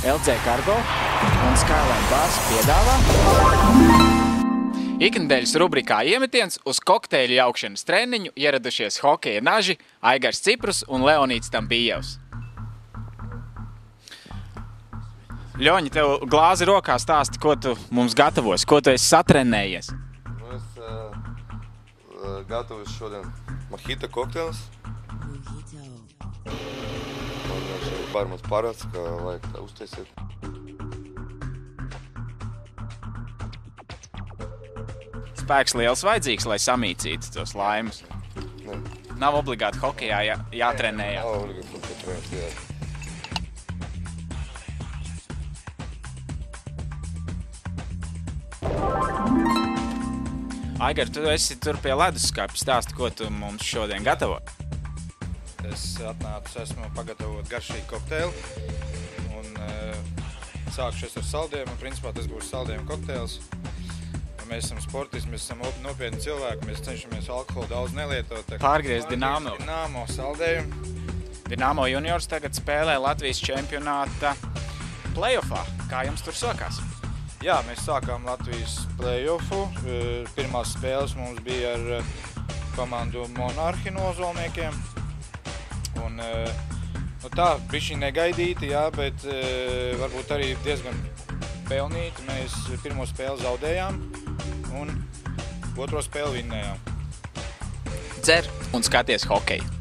LC Cargo un Skyline Bars piedāvā iknedēļas rubrikā Iemetiens uz kokteļu jaukšanas treniņu ieradušies hokeja naži Aigars Ciprus un Leonīds Tambijevs. Ļoņi, tev glāzi rokā stāsti, ko tu mums gatavosi, ko tu esi satrenējies? Es gatavoju šodien mojito kokteļus. Man šeit barmans parāds, ka vajag tā uztaisīt. Spēks liels vajadzīgs, lai samīcītu tos laimus. Ne. Nav obligāti hokejā jātrenējā. Nav obligāti hokejā trenēt. Aigar, tu esi tur pie leduskapa, stāsti, ko tu mums šodien gatavo? Es esmu pagatavot garšīgu kokteili un sākšies ar saldējumu. Principā tas būs saldējuma kokteils. Mēs esam sportisti, mēs esam nopietni cilvēki, mēs cenšamies alkoholu daudz nelietot. Pārgriezt Dinamo. Dinamo saldējumu. Dinamo juniors tagad spēlē Latvijas čempionāta playoffā. Kā jums tur sākās? Jā, mēs sākām Latvijas playoffu. Pirmās spēles mums bija ar komandu Monarhi no Ozolniekiem. Un, tā, bišķi negaidīti, jā, bet varbūt arī diezgan pelnīti. Mēs pirmo spēli zaudējām un otro spēli vinnējām. Dzer un skaties hokeju!